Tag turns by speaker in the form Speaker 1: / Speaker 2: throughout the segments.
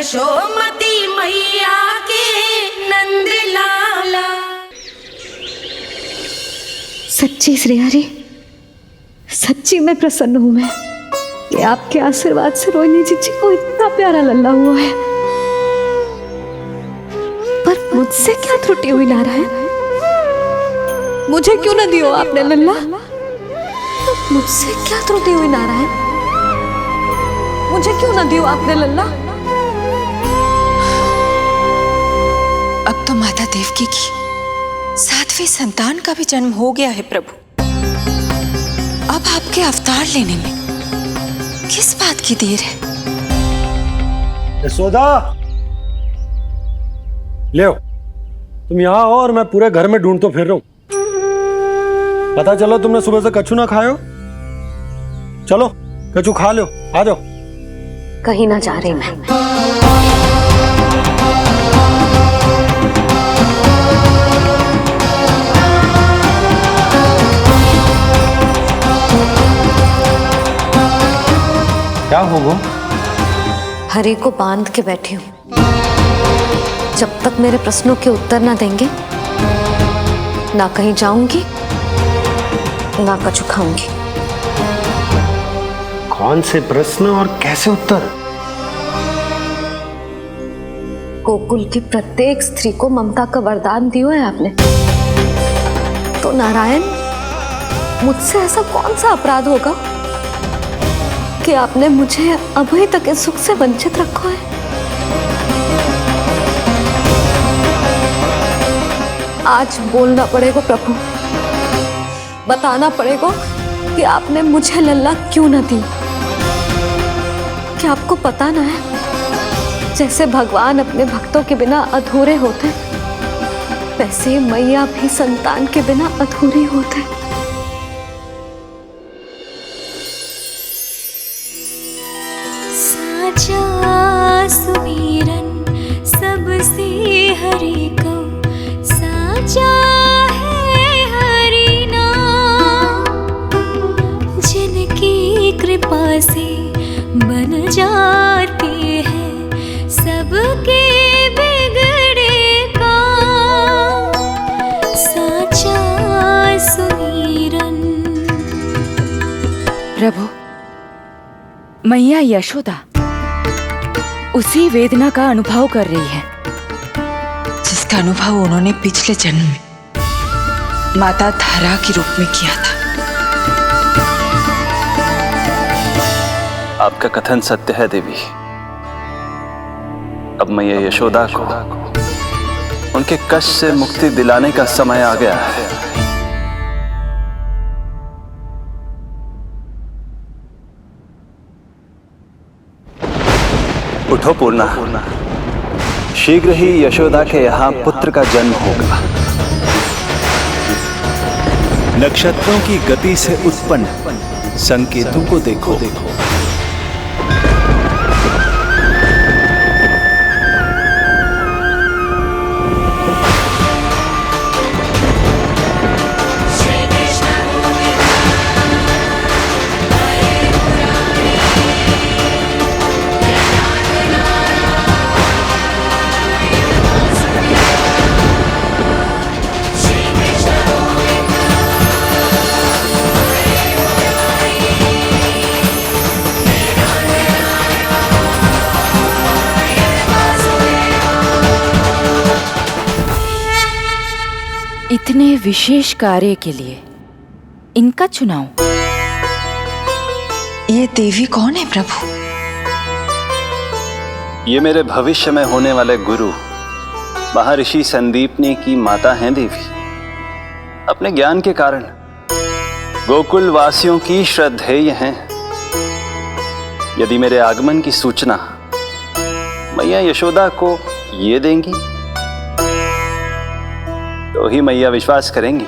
Speaker 1: यशोमती मैया के नंद लाला।
Speaker 2: सच्ची श्री हरि, सच्ची में प्रसन्न हूं मैं कि आपके आशीर्वाद से रोहिणी जी को इतना प्यारा लल्ला हुआ है। पर मुझसे क्या त्रुटि हुई नारायण? मुझे क्यों न दियो आपने लल्ला? मुझसे क्या त्रुटि हुई नारायण? मुझे क्यों न दियो आपने लल्ला?
Speaker 3: अब तो माता देवकी की 7वीं संतान का भी जन्म हो गया है प्रभु। अब आपके अवतार लेने में किस बात की देर है?
Speaker 4: यशोदा, ले आओ। तुम यहाँ आओ और मैं पूरे घर में ढूंढतो फिर रहा हूं। पता चला तुमने सुबह से कछु ना खायो। चलो कछु खा लो, आ जाओ।
Speaker 2: कहीं ना जा रही मैं।
Speaker 4: क्या हो वो?
Speaker 2: हरि को बांध के बैठी हूं। जब तक मेरे प्रश्नों के उत्तर ना देंगे, ना कहीं जाऊंगी, ना कछु खाऊंगी।
Speaker 4: कौन से प्रश्न और कैसे उत्तर?
Speaker 2: गोकुल की प्रत्येक स्त्री को ममता का वरदान दिया है आपने, तो नारायण मुझसे ऐसा कौन सा अपराध होगा कि आपने मुझे अभी तक इस सुख से वंचित रखा है? आज बोलना पड़ेगा प्रभु, बताना पड़ेगा कि आपने मुझे लल्ला क्यों न दी। क्या आपको पता ना है, जैसे भगवान अपने भक्तों के बिना अधूरे होते, वैसे मैया भी संतान के बिना अधूरी होते।
Speaker 5: साचा सुमिरन सबसे हरि को, साचा है हरि नाम, जिनकी कृपा से बन जाते हैं सबके बिगड़े काम। साचा सुमिरन।
Speaker 3: प्रभु, मैया यशोदा उसी वेदना का अनुभव कर रही है जिसका अनुभव उन्होंने पिछले जन्म में माता धारा के रूप में किया था।
Speaker 6: आपका कथन सत्य है देवी। अब मैया यशोदा को उनके कष्ट से मुक्ति दिलाने का समय आ गया है। उठो पूर्णा, शीघ्र ही यशोदा के यहाँ पुत्र का जन्म होगा।
Speaker 7: नक्षत्रों की गति से उत्पन्न संकेतों को देखो।
Speaker 3: इतने विशेष कार्य के लिए इनका चुनाव। ये देवी कौन है प्रभु?
Speaker 6: ये मेरे भविष्य में होने वाले गुरु महर्षि संदीपनी की माता हैं देवी। अपने ज्ञान के कारण गोकुल वासियों की श्रद्धेय हैं। यदि मेरे आगमन की सूचना मैया यशोदा को ये देंगी तो ही मैया विश्वास करेंगी।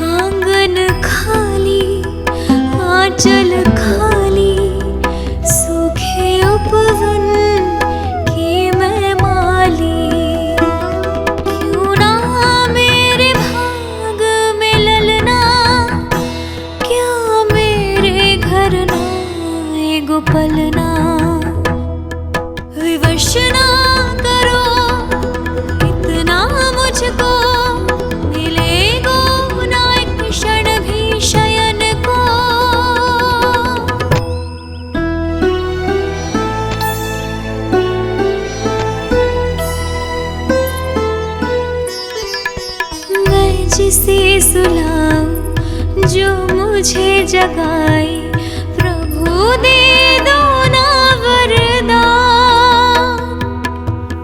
Speaker 5: आंगन खाली, आंचल खाली, सूखे उपवन की मैं माली। क्यों ना मेरे भाग में ललना मुझे जगाए, प्रभु दे दो ना वरदान,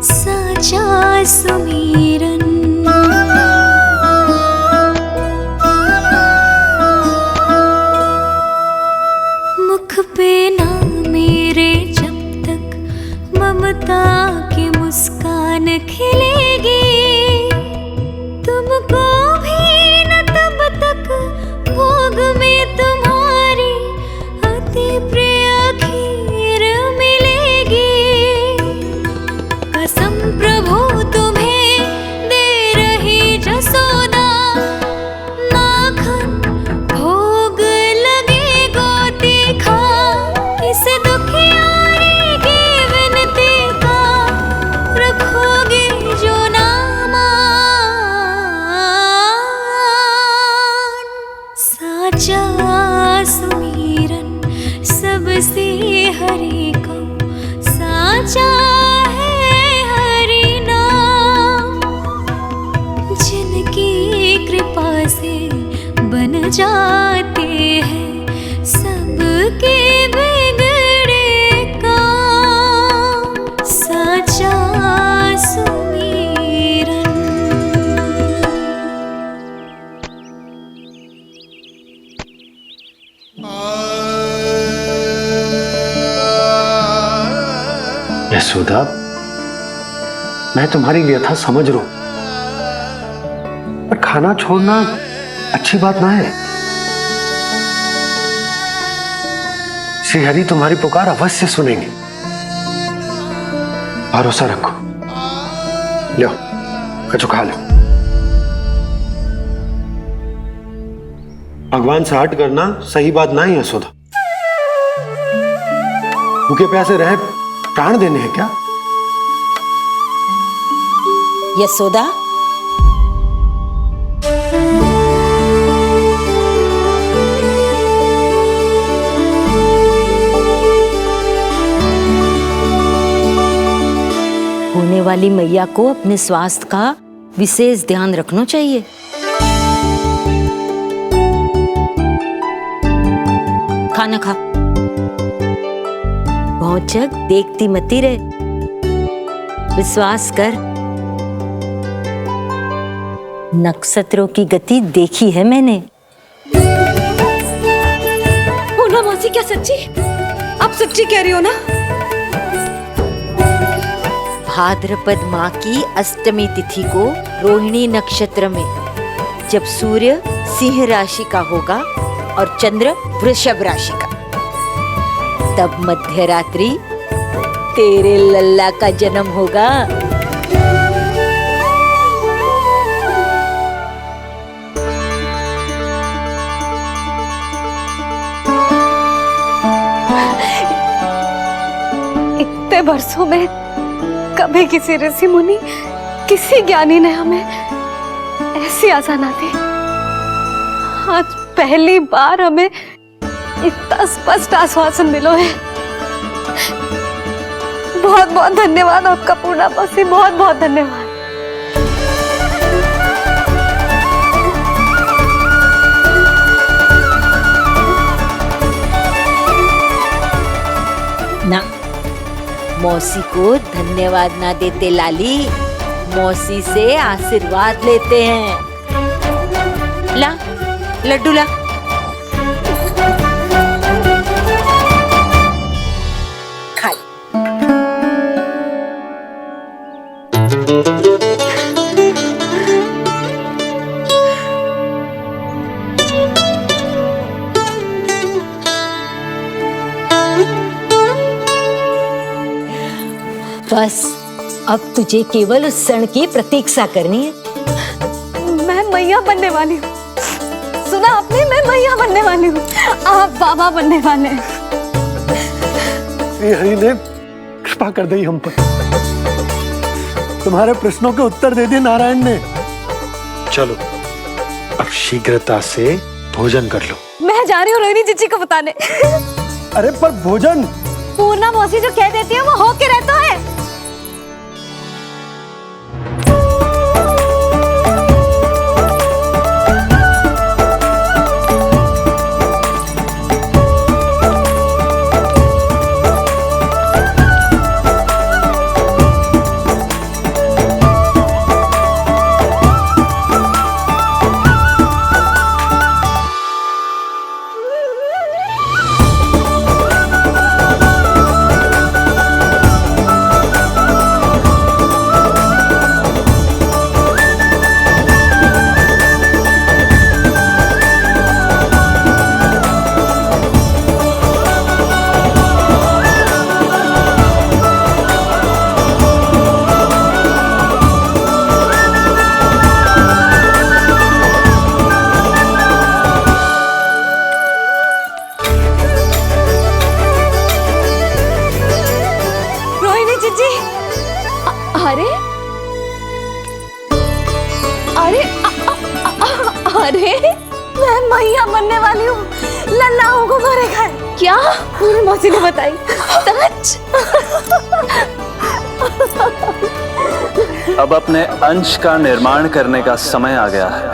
Speaker 5: साचा सुमीरन। मुख पे ना मेरे जब तक ममता की मुस्कान खिलेगी, तुमको भी न तब तक भोग में तुम्हारी अति प्रिय खीर मिलेगी। कसम प्रभु तुम्हें दे रही जसोदा, माखन भोग लगेगा तीखा, इस दुखियारी की विनती का रखोगे जो नामान। साचा सुमीरन सबसे हरि को, साचा है हरि नाम, जिनकी कृपा से बन जाते हैं सबके बिगड़े काम, साचा सुमीरन।
Speaker 4: यशोदा, मैं तुम्हारी व्यथा समझ रहा हूं, पर खाना छोड़ना अच्छी बात ना है। श्री हरि तुम्हारी पुकार अवश्य सुनेंगे, भरोसा रखो। लो, कछु खा लो। भगवान से हट करना सही बात ना है यशोदा। भूखे प्यासे रहे प्राण देने हैं क्या?
Speaker 8: यशोदा, होने वाली मैया को अपने स्वास्थ्य का विशेष ध्यान रखना चाहिए। खाना खा, भौचक देखती मती रहे, विश्वास कर। नक्षत्रों की गति देखी है मैंने।
Speaker 2: पूना मौसी, क्या सच्ची? आप सच्ची कह रही हो ना?
Speaker 8: भाद्रपद माह की अष्टमी तिथि को रोहिणी नक्षत्र में, जब सूर्य सिंह राशि का होगा और चंद्र वृषभ राशि का, तब मध्य रात्रि तेरे लल्ला का जन्म होगा।
Speaker 2: इतने वर्षों में कभी किसी ऋषि मुनि, किसी ज्ञानी ने हमें ऐसी आशा ना दी। आज पहली बार हमें इतना स्पष्ट आश्वासन मिलो है। बहुत बहुत धन्यवाद आपका पूर्णा मौसी, बहुत बहुत धन्यवाद।
Speaker 8: ना, मौसी को धन्यवाद ना देते लाली, मौसी से आशीर्वाद लेते हैं। ला लड्डू ला। खा। बस अब तुझे केवल उस क्षण की प्रतीक्षा करनी है।
Speaker 2: मैं मैया बनने वाली हूँ। सुना आपने? मैं मैया बनने वाली हूँ, आप बाबा बनने वाले हैं।
Speaker 4: श्री हरि ने कृपा कर दी हम पर, तुम्हारे प्रश्नों के उत्तर दे दिए नारायण ने। चलो अब शीघ्रता से भोजन कर लो।
Speaker 2: मैं जा रही हूँ रोहिणी जीजी को बताने।
Speaker 4: अरे पर भोजन
Speaker 2: पूर्णा मौसी जो कह देती है वो होके रहता है। मैया बनने वाली हूँ, लल्लाओं को मारेगा है। क्या? पूरी मौसी ने बताई। सच?
Speaker 6: अब अपने अंश का निर्माण करने का समय आ गया है।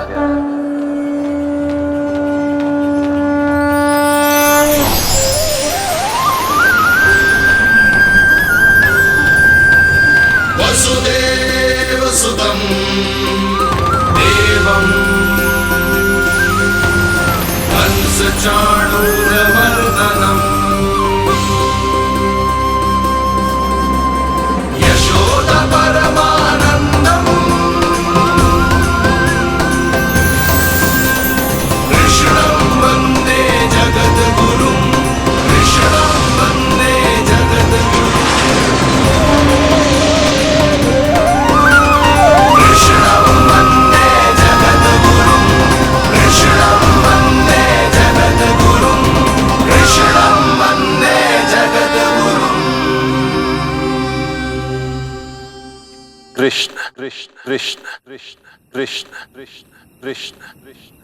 Speaker 9: वसुदेव सुतं देवं कंसचाणूरमर्दनम् यशोदा परमानन्दम् कृष्णं वन्दे जगद्गुरुं कृष्णं वन्दे जगद्गुरुं कृष्णं वन्दे जगद्गुरुं कृष्णं वन्दे जगद्गुरुं कृष्णं वन्दे जगद्गुरुं
Speaker 6: कृष्ण कृष्ण कृष्ण कृष्ण कृष्ण कृष्ण कृष्ण कृष्ण।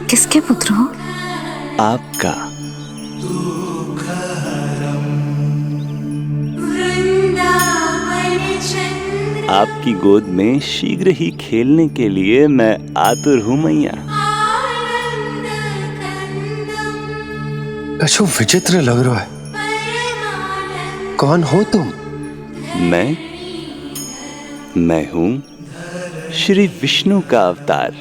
Speaker 2: किसके पुत्र हो?
Speaker 7: आपका। आपकी गोद में शीघ्र ही खेलने के लिए मैं आतुर हूँ मैया।
Speaker 4: कछु विचित्र लग रहा है। कौन हो तुम?
Speaker 7: मैं हूँ श्री विष्णु का अवतार।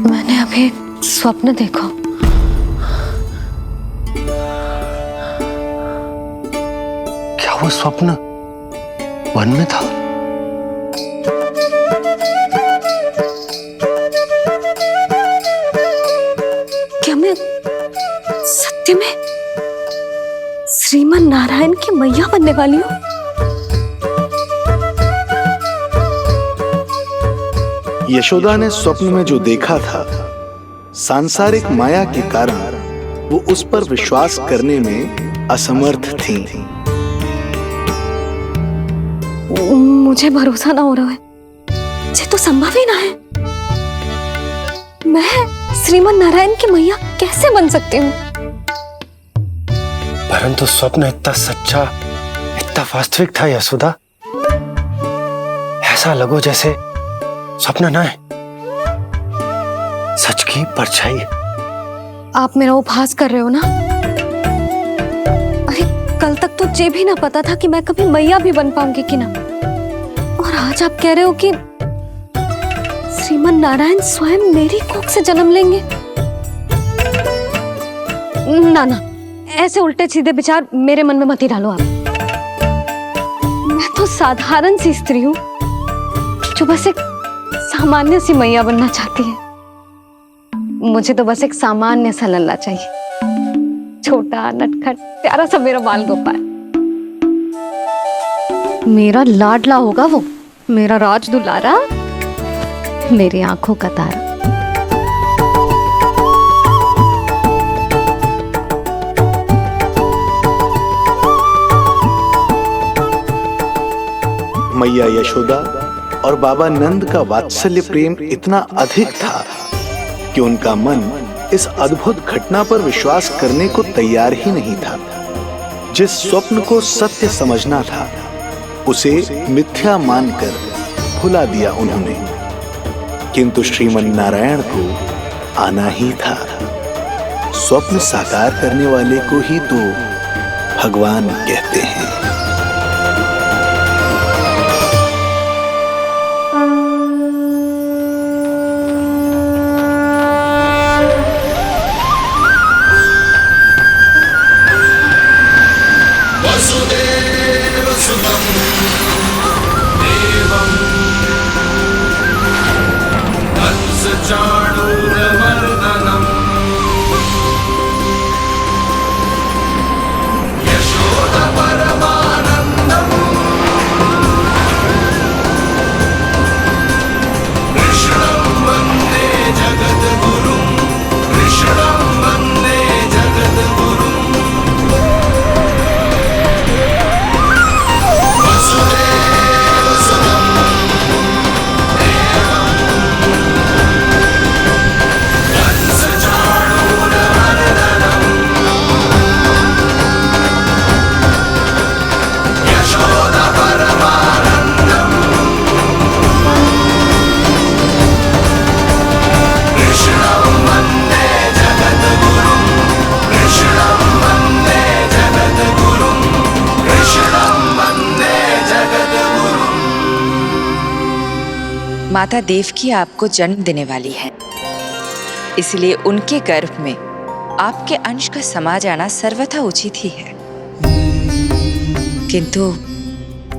Speaker 2: मैंने अभी एक स्वप्न देखा।
Speaker 4: क्या वो स्वप्न वन में था?
Speaker 2: क्या मैं सत्य में श्रीमन नारायण की मैया बनने वाली हूँ?
Speaker 10: यशोदा ने स्वप्न में जो देखा था, सांसारिक माया के कारण वो उस पर विश्वास करने में असमर्थ थी।
Speaker 2: मुझे भरोसा ना हो रहा है। ये तो संभव ही ना है। मैं श्रीमन नारायण की मैया कैसे बन सकती हूँ?
Speaker 4: परंतु स्वप्न इतना सच्चा, इतना वास्तविक था यशोदा। ऐसा लगो जैसे स्वप्न ना है, सच की परछाई।
Speaker 2: आप मेरा उपहास कर रहे हो ना? अरे कल तक तो ये भी ना पता था कि मैं कभी मैया भी बन पाऊंगी कि ना। और आज आप कह रहे हो कि श्रीमन नारायण स्वयं मेरी कोख से जन्म लेंगे। ना ना, ऐसे उल्टे सीधे विचार मेरे मन में मत ही डालो आप। मैं तो साधारण सी स्त्री हूँ जो बस एक सामान्य सी मैया बनना चाहती है। मुझे तो बस एक सामान्य सा लल्ला चाहिए, छोटा नटखट प्यारा सा मेरा बाल गोपाल। मेरा लाडला होगा वो, मेरा राज दुलारा, मेरी आंखों का तारा।
Speaker 10: मैया यशोदा और बाबा नंद का वात्सल्य प्रेम इतना अधिक था कि उनका मन इस अद्भुत घटना पर विश्वास करने को तैयार ही नहीं था। जिस स्वप्न को सत्य समझना था उसे मिथ्या मानकर भुला दिया उन्होंने, किंतु श्रीमन नारायण को आना ही था। स्वप्न साकार करने वाले को ही तो भगवान कहते हैं।
Speaker 3: माता देवकी आपको जन्म देने वाली है, इसलिए उनके गर्भ में आपके अंश का समा जाना सर्वथा उचित ही है। किंतु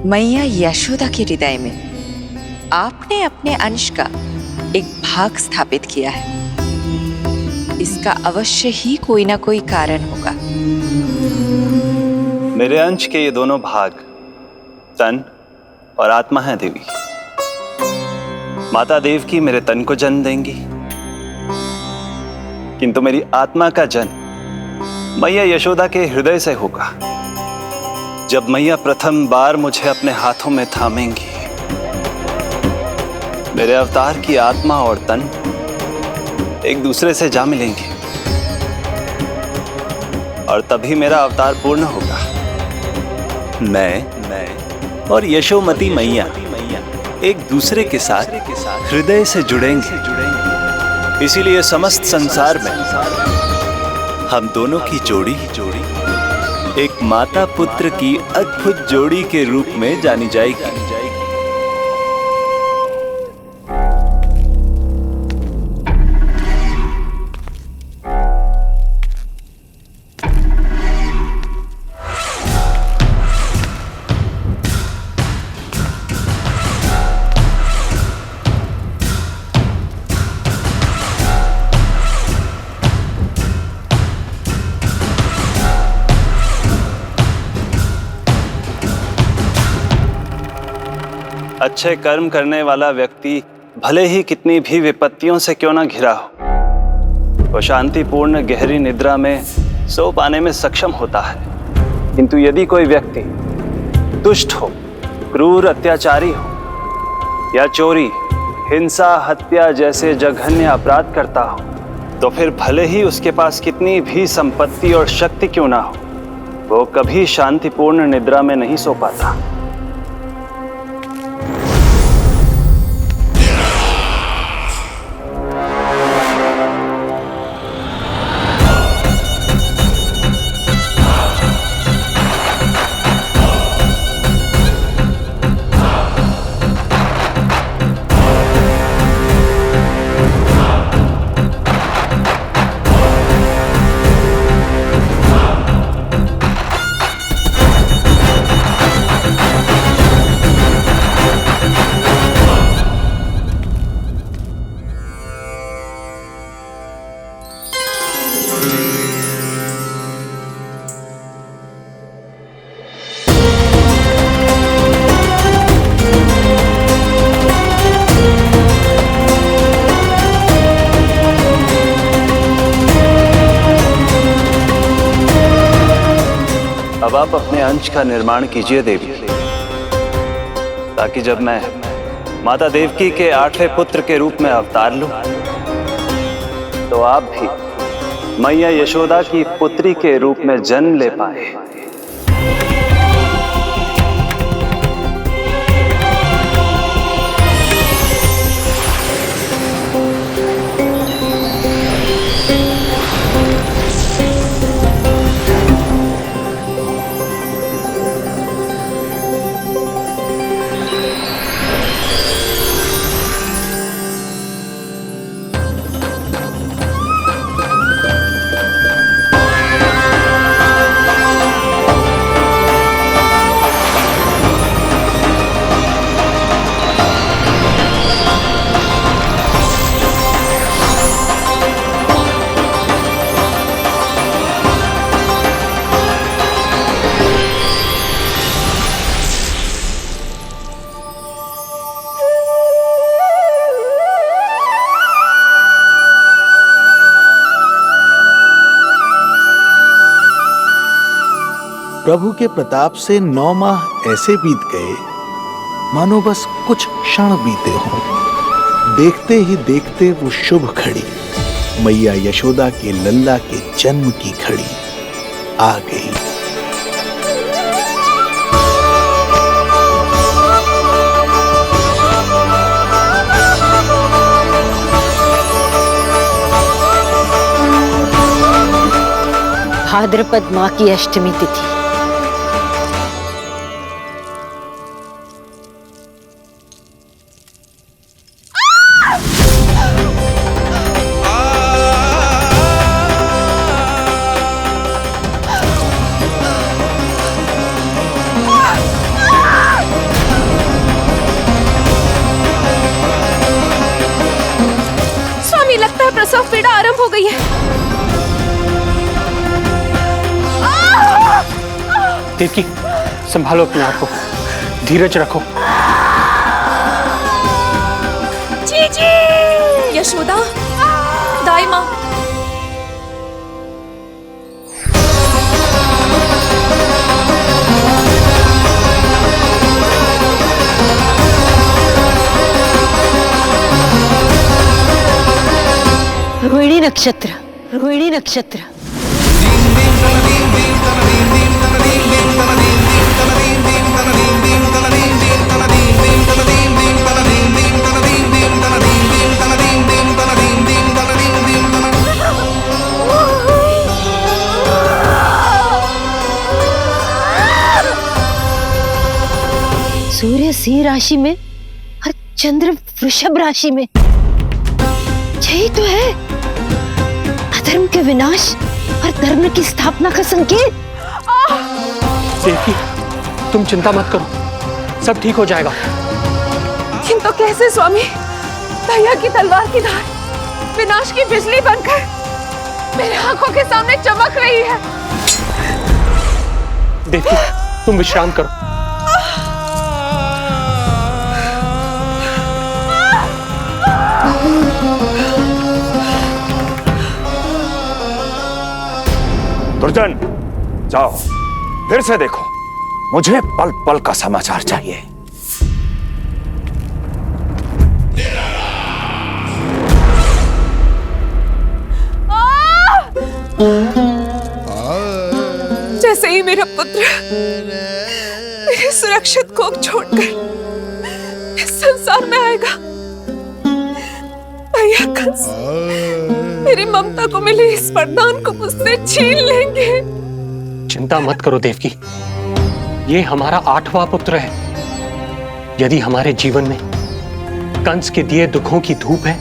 Speaker 3: मैया यशोदा के हृदय में आपने अपने अंश का एक भाग स्थापित किया है। इसका अवश्य ही कोई ना कोई कारण होगा।
Speaker 6: मेरे अंश के ये दोनों भाग तन और आत्मा हैं देवी। माता देवकी मेरे तन को जन्म देंगी, किंतु मेरी आत्मा का जन्म मैया यशोदा के हृदय से होगा। जब मैया प्रथम बार मुझे अपने हाथों में थामेंगी, मेरे अवतार की आत्मा और तन एक दूसरे से जा मिलेंगे और तभी मेरा अवतार पूर्ण होगा।
Speaker 7: मैं और यशोमती मैया एक दूसरे के साथ हृदय से जुड़ेंगे।
Speaker 6: इसीलिए समस्त संसार में
Speaker 7: हम दोनों की जोड़ी एक माता पुत्र की अद्भुत जोड़ी के रूप में जानी जाएगी।
Speaker 6: अच्छे कर्म करने वाला व्यक्ति भले ही कितनी भी विपत्तियों से क्यों ना घिरा हो, वो शांतिपूर्ण गहरी निद्रा में सो पाने में सक्षम होता है। किंतु यदि कोई व्यक्ति दुष्ट हो, क्रूर अत्याचारी हो या चोरी, हिंसा, हत्या जैसे जघन्य अपराध करता हो, तो फिर भले ही उसके पास कितनी भी संपत्ति और शक्ति क्यों ना हो, वो कभी शांतिपूर्ण निद्रा में नहीं सो पाता। अब आप अपने अंश का निर्माण कीजिए देवी, ताकि जब मैं माता देवकी के 8वें पुत्र के रूप में अवतार लूं, तो आप भी मैया यशोदा की पुत्री के रूप में जन्म ले पाए।
Speaker 10: प्रभु के प्रताप से 9 माह ऐसे बीत गए मानो बस कुछ क्षण बीते हों। देखते ही देखते वो शुभ घड़ी, मैया यशोदा के लल्ला के जन्म की घड़ी आ गई।
Speaker 8: भाद्रपद माह की अष्टमी तिथि।
Speaker 2: स्वामी, लगता है प्रसव पीड़ा आरंभ हो गई है।
Speaker 4: देवकी, संभालो अपने आप को, धीरज रखो।
Speaker 2: जीजी, यशोदा, दाई माँ।
Speaker 8: रोहिणी नक्षत्र, रोहिणी नक्षत्र। सूर्य सिंह राशि में और चंद्र वृषभ राशि में। यही तो है अधर्म के विनाश और धर्म की स्थापना का संकेत।
Speaker 4: देवकी, तुम चिंता मत करो, सब ठीक हो जाएगा।
Speaker 2: किंतु कैसे स्वामी? भैया की तलवार की धार विनाश की बिजली बनकर मेरे आंखों के सामने चमक रही है।
Speaker 4: देवकी, तुम विश्राम करो।
Speaker 11: दुर्जन, जाओ फिर से देखो, मुझे पल पल का समाचार चाहिए।
Speaker 2: जैसे ही मेरा पुत्र मेरे सुरक्षित कोख छोड़कर इस संसार में आएगा, भैया कंस मेरी ममता को मिले इस वरदान को मुझसे छीन लेंगे।
Speaker 4: चिंता मत करो देवकी, ये हमारा 8वां पुत्र है। यदि हमारे जीवन में कंस के दिए दुखों की धूप है,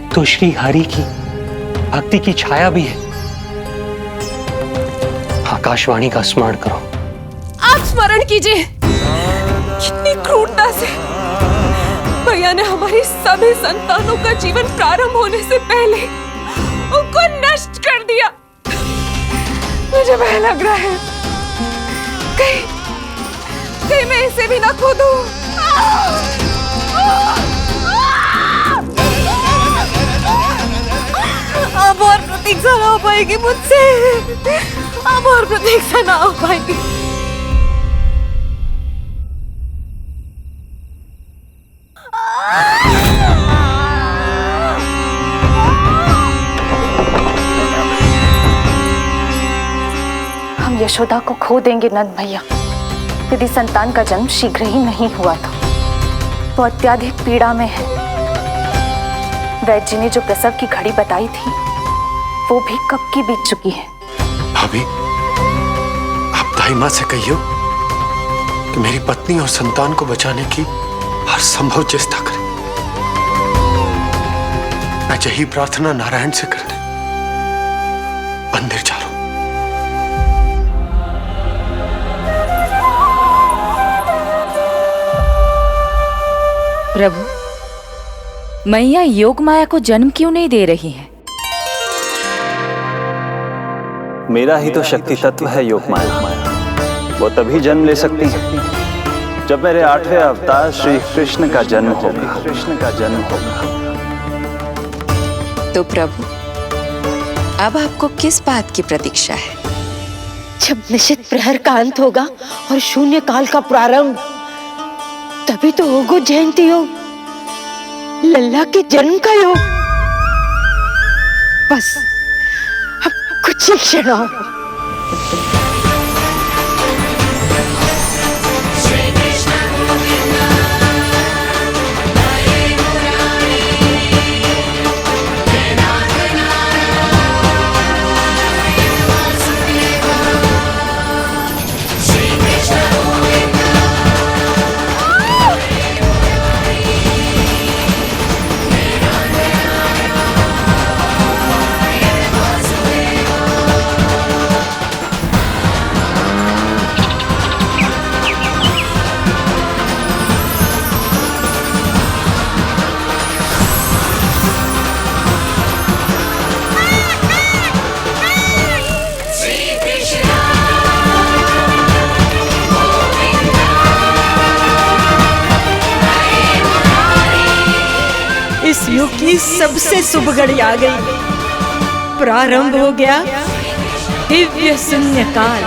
Speaker 4: तो श्री हरि की भक्ति की छाया भी है। आकाशवाणी का स्मरण करो।
Speaker 2: आप स्मरण कीजिए, कितनी क्रूरता से भैया ने हमारी सभी संतानों का जीवन प्रारंभ होने से पहले उनको नष्ट कर दिया।
Speaker 3: भय लग रहा है, कहीं कहीं मैं इसे भी ना खो दूं। अब और प्रतीक्षा ना हो पाएगी मुझसे, अब और प्रतीक्षा ना हो पाएगी।
Speaker 2: हम यशोदा को खो देंगे नंद भैया, यदि संतान का जन्म शीघ्र ही नहीं हुआ तो। वो अत्यधिक पीड़ा में है। वैद्य जी ने जो प्रसव की घड़ी बताई थी वो भी कब की बीत चुकी है।
Speaker 4: भाभी, आप दाई माँ से कहियो कि मेरी पत्नी और संतान को बचाने की हर संभव चेष्टा करें। मैं यही प्रार्थना नारायण से करने मंदिर जा रहा हूं।
Speaker 3: प्रभु, मैया योग माया को जन्म क्यों नहीं दे रही है?
Speaker 6: मेरा ही तो शक्ति तत्व है योग माया। वो तभी जन्म ले सकती है जब मेरे 8वें अवतार श्री कृष्ण का जन्म होगा।
Speaker 12: तो प्रभु, अब आपको किस बात की प्रतीक्षा है?
Speaker 8: जब निश्चित प्रहर का अंत होगा और शून्य काल का प्रारंभ, तभी तो होगा जयंती योग, लल्ला के जन्म का योग। बस अब कुछ ही क्षण और।
Speaker 1: इस युग की सबसे शुभ घड़ी आ गई। प्रारंभ हो गया दिव्य शून्य काल।